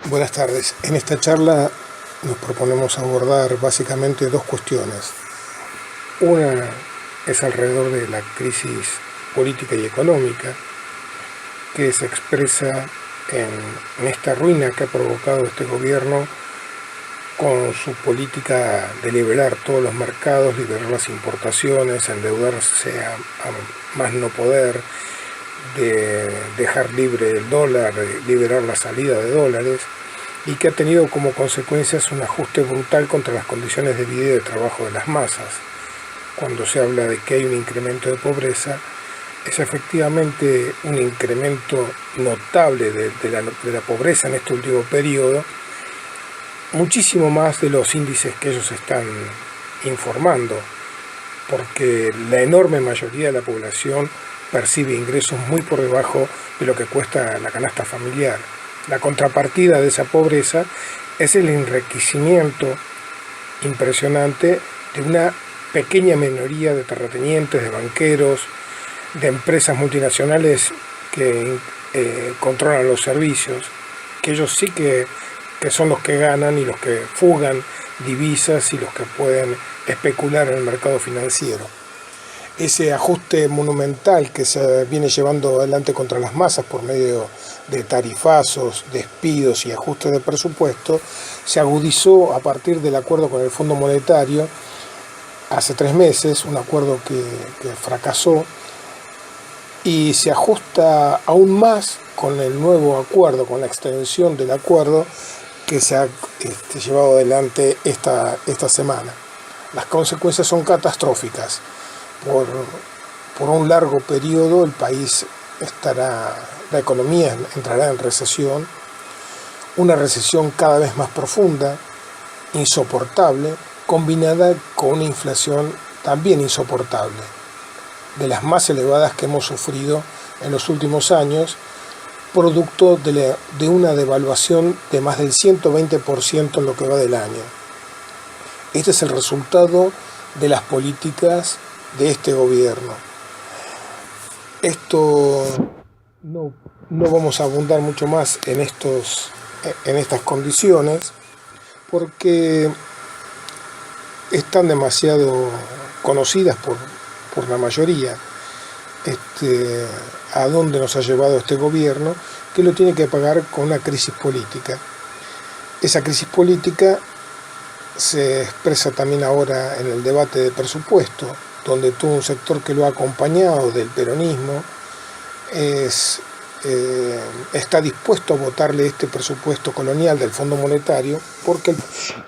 Buenas tardes. En esta charla nos proponemos abordar básicamente dos cuestiones. Una es alrededor de la crisis política y económica que se expresa en esta ruina que ha provocado este gobierno con su política de liberar todos los mercados, liberar las importaciones, endeudarse a más no poder, de dejar libre el dólar, de liberar la salida de dólares, y que ha tenido como consecuencias un ajuste brutal contra las condiciones de vida y de trabajo de las masas. Cuando se habla de que hay un incremento de pobreza, es efectivamente un incremento notable de la pobreza en este último periodo, muchísimo más de los índices que ellos están informando, porque la enorme mayoría de la población percibe ingresos muy por debajo de lo que cuesta la canasta familiar. La contrapartida de esa pobreza es el enriquecimiento impresionante de una pequeña minoría de terratenientes, de banqueros, de empresas multinacionales que controlan los servicios, que ellos sí que son los que ganan y los que fugan divisas y los que pueden especular en el mercado financiero. Ese ajuste monumental que se viene llevando adelante contra las masas por medio de tarifazos, despidos y ajustes de presupuesto se agudizó a partir del acuerdo con el Fondo Monetario hace 3 meses, un acuerdo que fracasó, y se ajusta aún más con el nuevo acuerdo, con la extensión del acuerdo que se ha llevado adelante esta semana. Las consecuencias son catastróficas. Por un largo periodo el país la economía entrará en recesión, una recesión cada vez más profunda, insoportable, combinada con una inflación también insoportable, de las más elevadas que hemos sufrido en los últimos años, producto de una devaluación de más del 120% en lo que va del año. Este es el resultado de las políticas de este gobierno. Esto no vamos a abundar mucho más en estas condiciones porque están demasiado conocidas por la mayoría. A dónde nos ha llevado este gobierno, que lo tiene que pagar con una crisis política. Esa crisis política se expresa también ahora en el debate de presupuesto, donde todo un sector que lo ha acompañado del peronismo está dispuesto a votarle este presupuesto colonial del Fondo Monetario, porque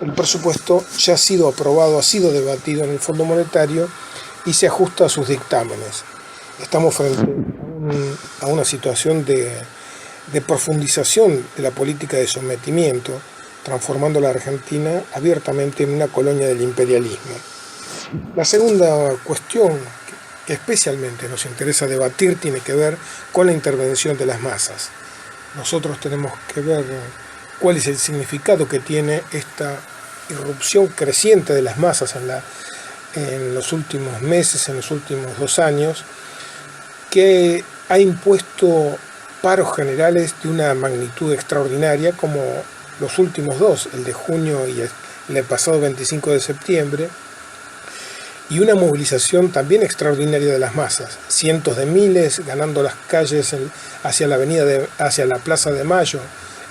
el presupuesto ya ha sido aprobado, ha sido debatido en el Fondo Monetario y se ajusta a sus dictámenes. Estamos frente a una situación de profundización de la política de sometimiento, transformando a la Argentina abiertamente en una colonia del imperialismo. La segunda cuestión que especialmente nos interesa debatir tiene que ver con la intervención de las masas. Nosotros tenemos que ver cuál es el significado que tiene esta irrupción creciente de las masas en los últimos meses, en los últimos 2 años, que ha impuesto paros generales de una magnitud extraordinaria, como los últimos 2, el de junio y el pasado 25 de septiembre, y una movilización también extraordinaria de las masas, cientos de miles ganando las calles hacia la Plaza de Mayo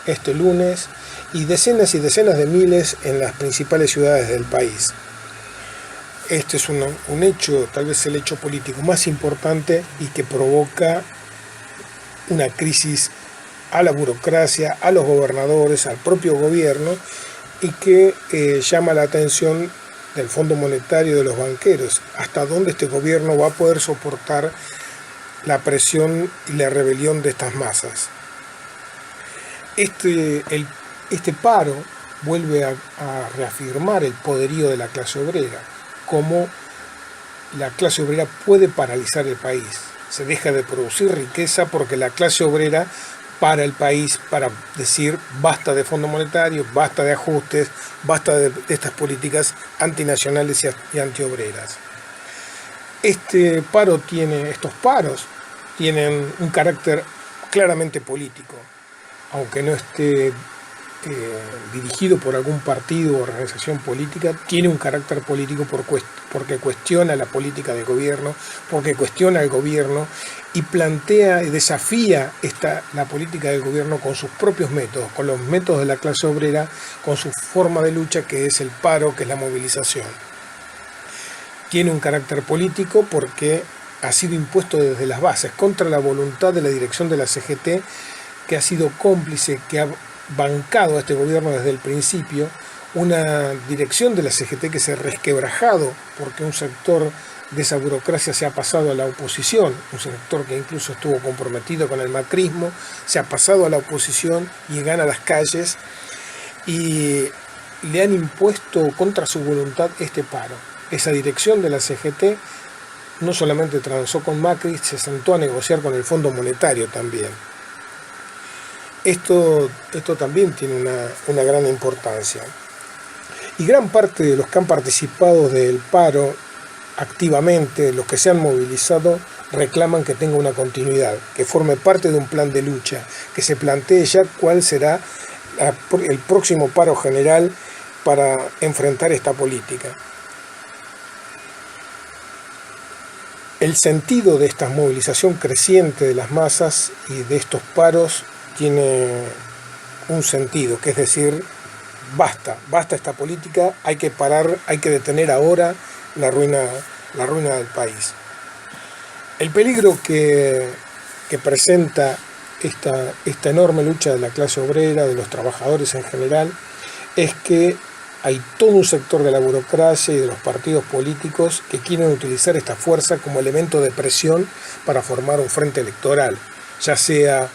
este lunes, y decenas de miles en las principales ciudades del país. Este es un hecho, tal vez el hecho político más importante y que provoca una crisis a la burocracia, a los gobernadores, al propio gobierno, y que llama la atención del Fondo Monetario y de los banqueros, hasta dónde este gobierno va a poder soportar la presión y la rebelión de estas masas. Este paro vuelve a reafirmar el poderío de la clase obrera, cómo la clase obrera puede paralizar el país. Se deja de producir riqueza porque la clase obrera para el país, para decir basta de Fondo Monetario, basta de ajustes, basta de estas políticas antinacionales y antiobreras. Estos paros tienen un carácter claramente político, aunque no esté dirigido por algún partido o organización política, tiene un carácter político porque cuestiona la política del gobierno, porque cuestiona el gobierno y plantea y desafía la política del gobierno con sus propios métodos, con los métodos de la clase obrera, con su forma de lucha, que es el paro, que es la movilización. Tiene un carácter político porque ha sido impuesto desde las bases, contra la voluntad de la dirección de la CGT, que ha sido cómplice, que ha bancado a este gobierno desde el principio, una dirección de la CGT que se ha resquebrajado porque un sector de esa burocracia se ha pasado a la oposición, un sector que incluso estuvo comprometido con el macrismo, se ha pasado a la oposición y gana las calles, y le han impuesto contra su voluntad este paro. Esa dirección de la CGT no solamente transó con Macri, se sentó a negociar con el Fondo Monetario también. Esto también tiene una gran importancia. Y gran parte de los que han participado del paro activamente, los que se han movilizado, reclaman que tenga una continuidad, que forme parte de un plan de lucha, que se plantee ya cuál será el próximo paro general para enfrentar esta política. El sentido de esta movilización creciente de las masas y de estos paros tiene un sentido, que es decir, basta esta política, hay que parar, hay que detener ahora la ruina del país. El peligro que presenta esta enorme lucha de la clase obrera, de los trabajadores en general, es que hay todo un sector de la burocracia y de los partidos políticos que quieren utilizar esta fuerza como elemento de presión para formar un frente electoral, ya sea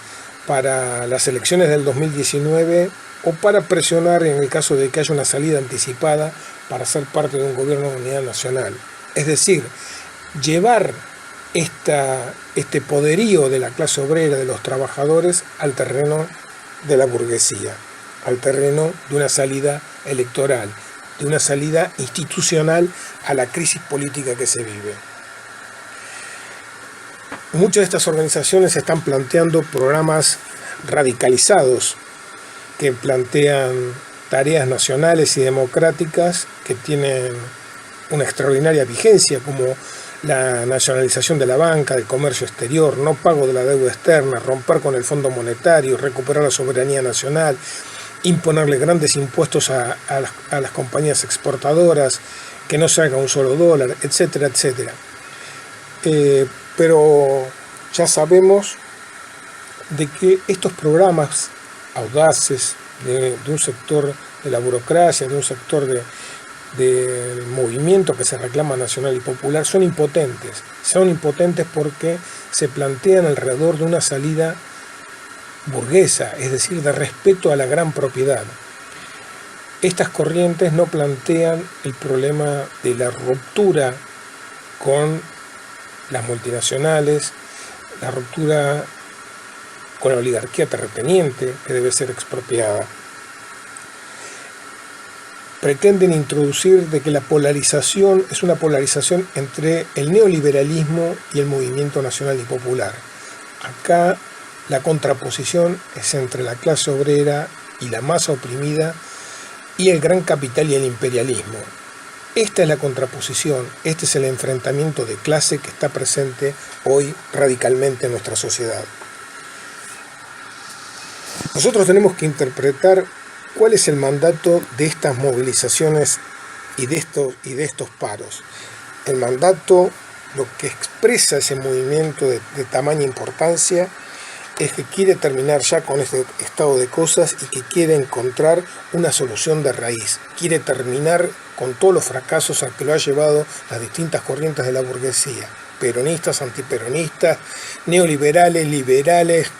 para las elecciones del 2019 o para presionar en el caso de que haya una salida anticipada para ser parte de un gobierno de unidad nacional. Es decir, llevar este poderío de la clase obrera, de los trabajadores, al terreno de la burguesía, al terreno de una salida electoral, de una salida institucional a la crisis política que se vive. Muchas de estas organizaciones están planteando programas radicalizados que plantean tareas nacionales y democráticas que tienen una extraordinaria vigencia, como la nacionalización de la banca, del comercio exterior, no pago de la deuda externa, romper con el Fondo Monetario, recuperar la soberanía nacional, imponerle grandes impuestos a las compañías exportadoras, que no se haga un solo dólar, etcétera, etcétera. Pero ya sabemos de que estos programas audaces de un sector de la burocracia, de un sector del movimiento que se reclama nacional y popular, son impotentes porque se plantean alrededor de una salida burguesa, es decir, de respeto a la gran propiedad. Estas corrientes no plantean el problema de la ruptura con las multinacionales, la ruptura con la oligarquía terrateniente que debe ser expropiada. Pretenden introducir de que la polarización es una polarización entre el neoliberalismo y el movimiento nacional y popular. Acá la contraposición es entre la clase obrera y la masa oprimida y el gran capital y el imperialismo. Esta es la contraposición, este es el enfrentamiento de clase que está presente hoy radicalmente en nuestra sociedad. Nosotros tenemos que interpretar cuál es el mandato de estas movilizaciones y de estos paros. El mandato, lo que expresa ese movimiento de tamaña importancia, es que quiere terminar ya con este estado de cosas y que quiere encontrar una solución de raíz. Quiere terminar con todos los fracasos a que lo ha llevado las distintas corrientes de la burguesía. Peronistas, antiperonistas, neoliberales, liberales,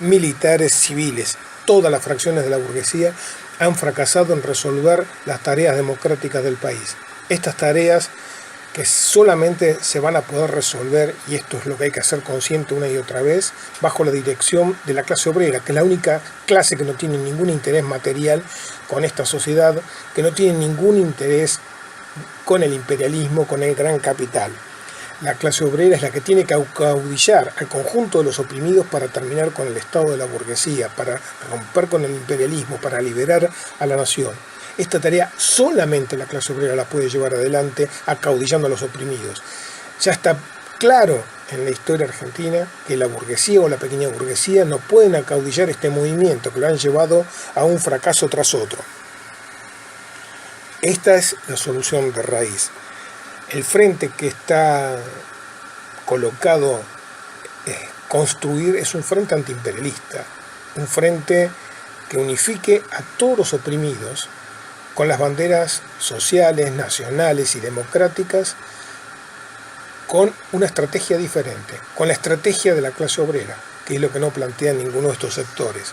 militares, civiles. Todas las fracciones de la burguesía han fracasado en resolver las tareas democráticas del país. Estas tareas que solamente se van a poder resolver, y esto es lo que hay que hacer consciente una y otra vez, bajo la dirección de la clase obrera, que es la única clase que no tiene ningún interés material con esta sociedad, que no tiene ningún interés con el imperialismo, con el gran capital. La clase obrera es la que tiene que acaudillar al conjunto de los oprimidos para terminar con el estado de la burguesía, para romper con el imperialismo, para liberar a la nación. Esta tarea solamente la clase obrera la puede llevar adelante acaudillando a los oprimidos. Ya está claro en la historia argentina que la burguesía o la pequeña burguesía no pueden acaudillar este movimiento, que lo han llevado a un fracaso tras otro. Esta es la solución de raíz. El frente que está colocado construir es un frente antiimperialista, un frente que unifique a todos los oprimidos con las banderas sociales, nacionales y democráticas, con una estrategia diferente, con la estrategia de la clase obrera, que es lo que no plantea ninguno de estos sectores.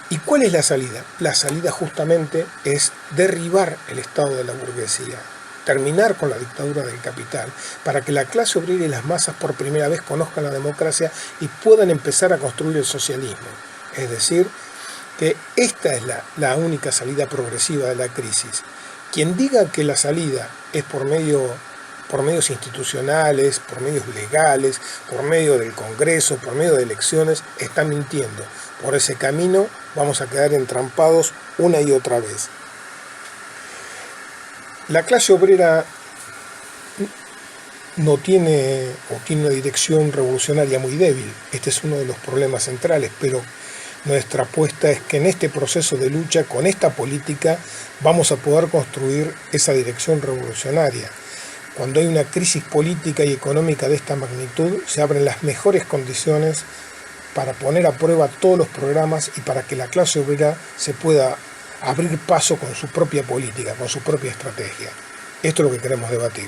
¿Y cuál es la salida? La salida justamente es derribar el estado de la burguesía, terminar con la dictadura del capital, para que la clase obrera y las masas por primera vez conozcan la democracia y puedan empezar a construir el socialismo. Es decir, que esta es la única salida progresiva de la crisis. Quien diga que la salida es por medios institucionales, por medios legales, por medio del Congreso, por medio de elecciones, está mintiendo. Por ese camino vamos a quedar entrampados una y otra vez. La clase obrera no tiene o tiene una dirección revolucionaria muy débil. Este es uno de los problemas centrales, pero nuestra apuesta es que en este proceso de lucha, con esta política, vamos a poder construir esa dirección revolucionaria. Cuando hay una crisis política y económica de esta magnitud, se abren las mejores condiciones para poner a prueba todos los programas y para que la clase obrera se pueda abrir paso con su propia política, con su propia estrategia. Esto es lo que queremos debatir.